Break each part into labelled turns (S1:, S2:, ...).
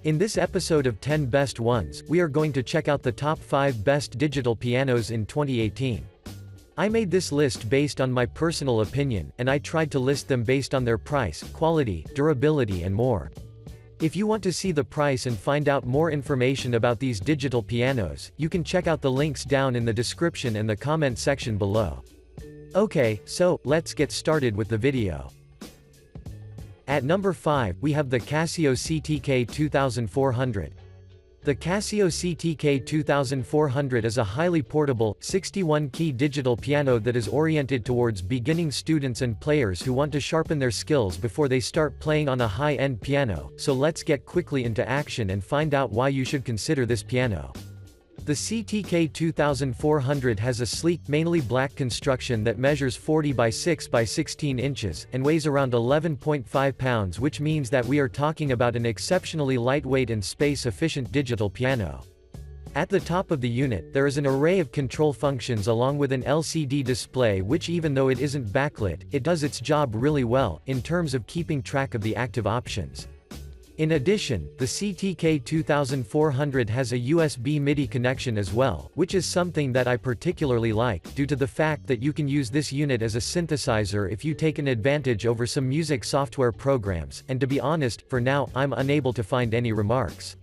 S1: In this episode of 10 Best Ones, we are going to check out the top 5 best digital pianos in 2018. I made this list based on my personal opinion, and I tried to list them based on their price, quality, durability and more. If you want to see the price and find out more information about these digital pianos, you can check out the links down in the description and the comment section below. Okay, so, let's get started with the video. At number 5, we have the Casio CTK2400. The Casio CTK2400 is a highly portable, 61-key digital piano that is oriented towards beginning students and players who want to sharpen their skills before they start playing on a high-end piano, so let's get quickly into action and find out why you should consider this piano. The CTK2400 has a sleek, mainly black construction that measures 40 by 6 by 16 inches, and weighs around 11.5 pounds, which means that we are talking about an exceptionally lightweight and space-efficient digital piano. At the top of the unit, there is an array of control functions along with an LCD display which, even though it isn't backlit, it does its job really well, in terms of keeping track of the active options. In addition, the CTK2400 has a USB MIDI connection as well, which is something that I particularly like, due to the fact that you can use this unit as a synthesizer if you take an advantage over some music software programs, and to be honest, for now, I'm unable to find any remarks.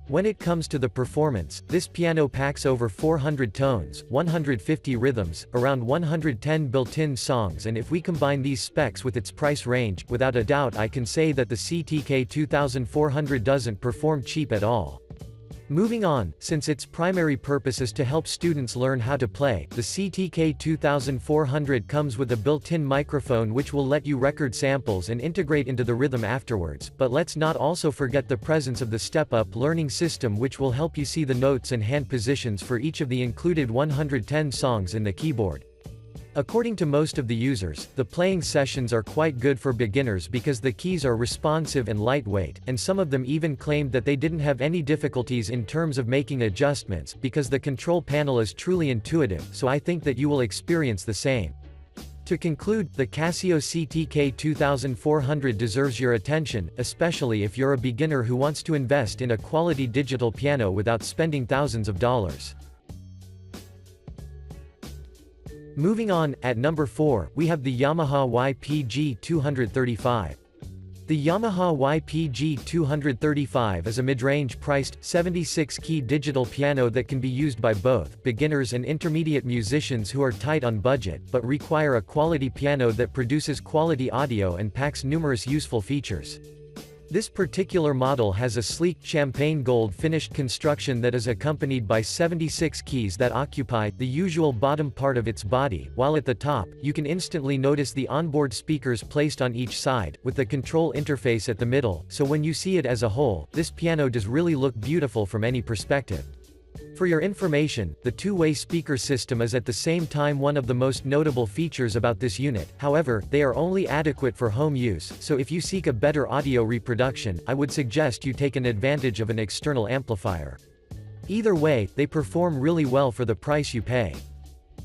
S1: When it comes to the performance, this piano packs over 400 tones, 150 rhythms, around 110 built-in songs, and if we combine these specs with its price range, without a doubt I can say that the CTK2400 doesn't perform cheap at all. Moving on, since its primary purpose is to help students learn how to play, the CTK2400 comes with a built-in microphone which will let you record samples and integrate into the rhythm afterwards, but let's not also forget the presence of the step-up learning system which will help you see the notes and hand positions for each of the included 110 songs in the keyboard. According to most of the users, the playing sessions are quite good for beginners because the keys are responsive and lightweight, and some of them even claimed that they didn't have any difficulties in terms of making adjustments because the control panel is truly intuitive, so I think that you will experience the same. To conclude, the Casio CTK2400 deserves your attention, especially if you're a beginner who wants to invest in a quality digital piano without spending thousands of dollars. Moving on, at number 4, we have the Yamaha YPG235. The Yamaha YPG235 is a mid-range priced, 76-key digital piano that can be used by both beginners and intermediate musicians who are tight on budget, but require a quality piano that produces quality audio and packs numerous useful features. This particular model has a sleek champagne gold finished construction that is accompanied by 76 keys that occupy the usual bottom part of its body, while at the top, you can instantly notice the onboard speakers placed on each side, with the control interface at the middle, so when you see it as a whole, this piano does really look beautiful from any perspective. For your information, the two-way speaker system is at the same time one of the most notable features about this unit, however, they are only adequate for home use, so if you seek a better audio reproduction, I would suggest you take an advantage of an external amplifier. Either way, they perform really well for the price you pay.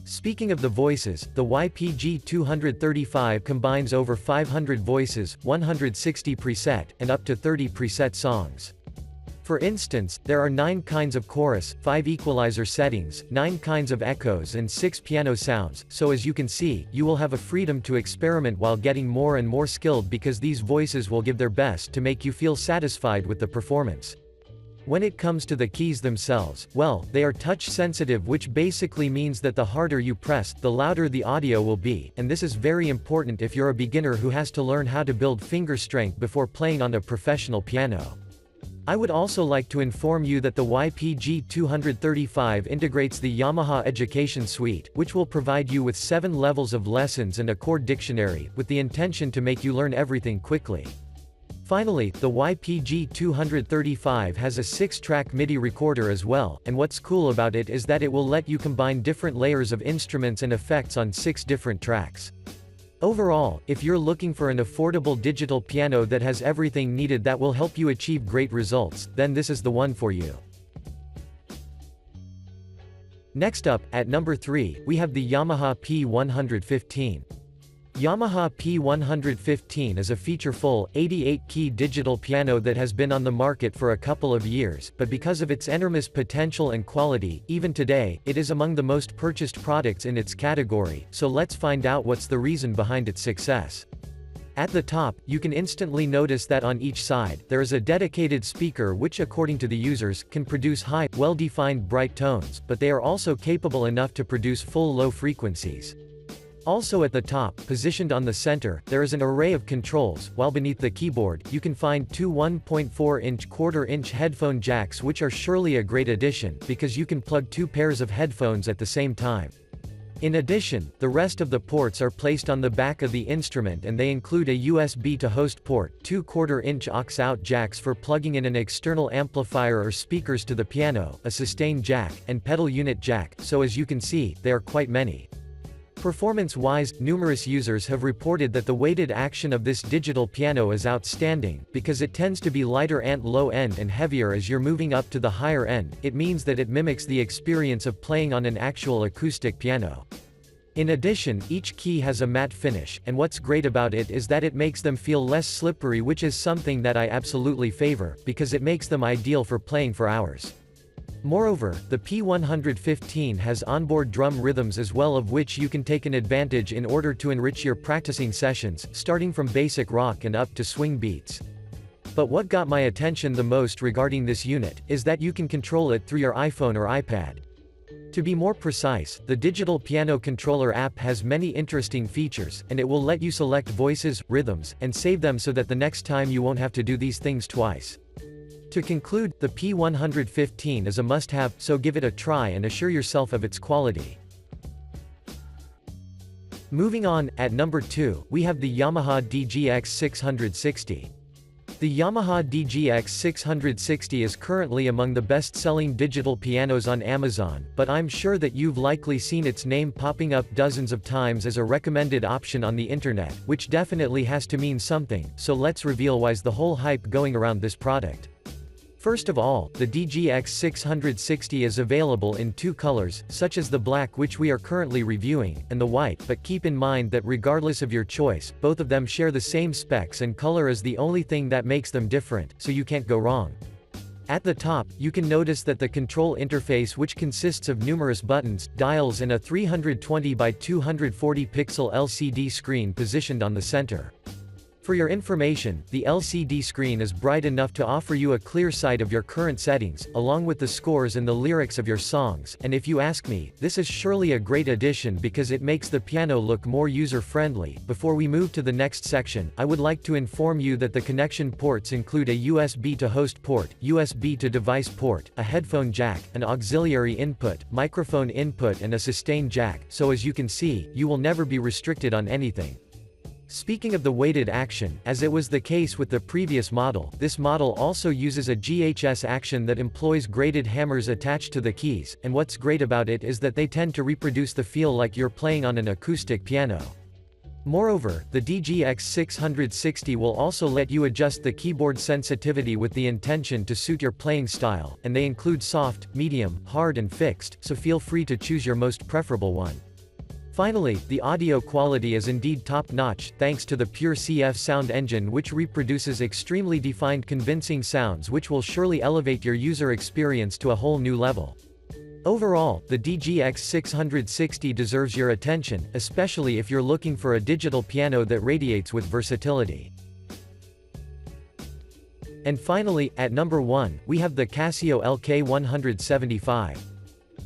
S1: Speaking of the voices, the YPG235 combines over 500 voices, 160 preset, and up to 30 preset songs. For instance, there are 9 kinds of chorus, 5 equalizer settings, 9 kinds of echoes and 6 piano sounds, so as you can see, you will have a freedom to experiment while getting more and more skilled because these voices will give their best to make you feel satisfied with the performance. When it comes to the keys themselves, well, they are touch-sensitive, which basically means that the harder you press, the louder the audio will be, and this is very important if you're a beginner who has to learn how to build finger strength before playing on a professional piano. I would also like to inform you that the YPG235 integrates the Yamaha Education Suite, which will provide you with 7 levels of lessons and a chord dictionary, with the intention to make you learn everything quickly. Finally, the YPG235 has a 6-track MIDI recorder as well, and what's cool about it is that it will let you combine different layers of instruments and effects on 6 different tracks. Overall, if you're looking for an affordable digital piano that has everything needed that will help you achieve great results, then this is the one for you. Next up, at number 3, we have the Yamaha P115. Yamaha P115 is a feature-full, 88-key digital piano that has been on the market for a couple of years, but because of its enormous potential and quality, even today, it is among the most purchased products in its category, so let's find out what's the reason behind its success. At the top, you can instantly notice that on each side, there is a dedicated speaker which according to the users, can produce high, well-defined bright tones, but they are also capable enough to produce full low frequencies. Also at the top, positioned on the center, there is an array of controls, while beneath the keyboard, you can find two 1.4-inch quarter-inch headphone jacks which are surely a great addition, because you can plug two pairs of headphones at the same time. In addition, the rest of the ports are placed on the back of the instrument and they include a USB to host port, two quarter-inch aux-out jacks for plugging in an external amplifier or speakers to the piano, a sustain jack, and pedal unit jack, so as you can see, they are quite many. Performance-wise, numerous users have reported that the weighted action of this digital piano is outstanding, because it tends to be lighter at low end and heavier as you're moving up to the higher end. It means that it mimics the experience of playing on an actual acoustic piano. In addition, each key has a matte finish, and what's great about it is that it makes them feel less slippery, which is something that I absolutely favor, because it makes them ideal for playing for hours. Moreover, the P115 has onboard drum rhythms as well, of which you can take an advantage in order to enrich your practicing sessions, starting from basic rock and up to swing beats. But what got my attention the most regarding this unit, is that you can control it through your iPhone or iPad. To be more precise, the digital piano controller app has many interesting features, and it will let you select voices, rhythms, and save them so that the next time you won't have to do these things twice. To conclude, the P115 is a must-have, so give it a try and assure yourself of its quality. Moving on, at number 2, we have the Yamaha YPG-235. The Yamaha YPG-235 is currently among the best-selling digital pianos on Amazon, but I'm sure that you've likely seen its name popping up dozens of times as a recommended option on the internet, which definitely has to mean something, so let's reveal why's the whole hype going around this product. First of all, the YPG-235 is available in two colors, such as the black which we are currently reviewing, and the white, but keep in mind that regardless of your choice, both of them share the same specs and color is the only thing that makes them different, so you can't go wrong. At the top, you can notice that the control interface, which consists of numerous buttons, dials and a 320 by 240 pixel LCD screen positioned on the center. For your information, the LCD screen is bright enough to offer you a clear sight of your current settings, along with the scores and the lyrics of your songs, and if you ask me, this is surely a great addition because it makes the piano look more user-friendly. Before we move to the next section, I would like to inform you that the connection ports include a USB to host port, USB to device port, a headphone jack, an auxiliary input, microphone input and a sustain jack, so as you can see, you will never be restricted on anything. Speaking of the weighted action, as it was the case with the previous model, this model also uses a GHS action that employs graded hammers attached to the keys, and what's great about it is that they tend to reproduce the feel like you're playing on an acoustic piano. Moreover, the YPG-235 will also let you adjust the keyboard sensitivity with the intention to suit your playing style, and they include soft, medium, hard and fixed, so feel free to choose your most preferable one. Finally, the audio quality is indeed top-notch, thanks to the Pure CF sound engine which reproduces extremely defined convincing sounds which will surely elevate your user experience to a whole new level. Overall, the YPG-235 deserves your attention, especially if you're looking for a digital piano that radiates with versatility. And finally, at number 1, we have the Casio LK-175.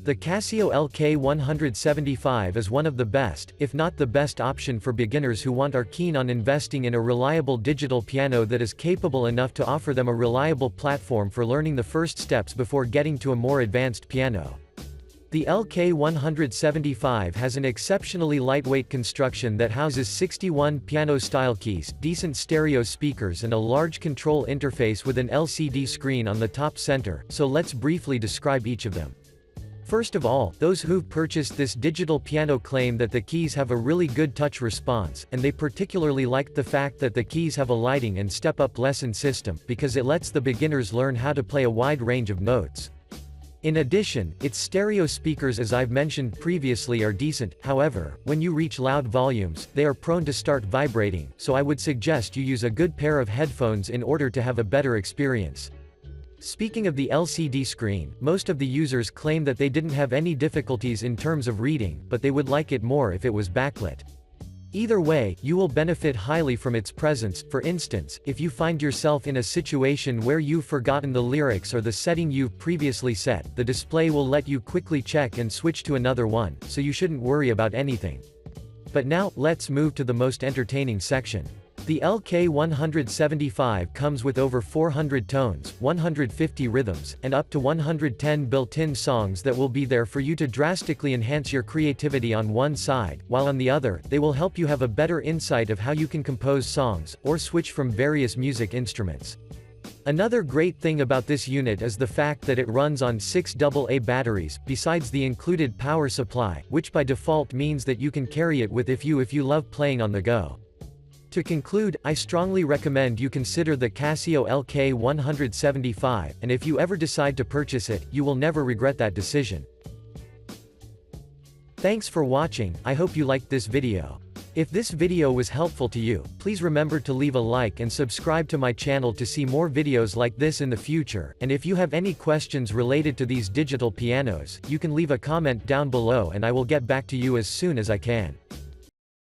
S1: The Casio LK-175 is one of the best, if not the best option for beginners who are keen on investing in a reliable digital piano that is capable enough to offer them a reliable platform for learning the first steps before getting to a more advanced piano. The LK-175 has an exceptionally lightweight construction that houses 61 piano-style keys, decent stereo speakers and a large control interface with an LCD screen on the top center, so let's briefly describe each of them. First of all, those who've purchased this digital piano claim that the keys have a really good touch response, and they particularly liked the fact that the keys have a lighting and step-up lesson system, because it lets the beginners learn how to play a wide range of notes. In addition, its stereo speakers, as I've mentioned previously, are decent. However, when you reach loud volumes, they are prone to start vibrating, so I would suggest you use a good pair of headphones in order to have a better experience. Speaking of the LCD screen, most of the users claim that they didn't have any difficulties in terms of reading, but they would like it more if it was backlit. Either way, you will benefit highly from its presence. For instance, if you find yourself in a situation where you've forgotten the lyrics or the setting you've previously set, the display will let you quickly check and switch to another one, so you shouldn't worry about anything. But now, let's move to the most entertaining section. The LK175 comes with over 400 tones, 150 rhythms, and up to 110 built-in songs that will be there for you to drastically enhance your creativity on one side, while on the other, they will help you have a better insight of how you can compose songs, or switch from various music instruments. Another great thing about this unit is the fact that it runs on 6 AA batteries, besides the included power supply, which by default means that you can carry it with if you love playing on the go. To conclude, I strongly recommend you consider the Casio LK175, and if you ever decide to purchase it, you will never regret that decision. Thanks for watching. I hope you liked this video. If this video was helpful to you, please remember to leave a like and subscribe to my channel to see more videos like this in the future, and if you have any questions related to these digital pianos, you can leave a comment down below and I will get back to you as soon as I can.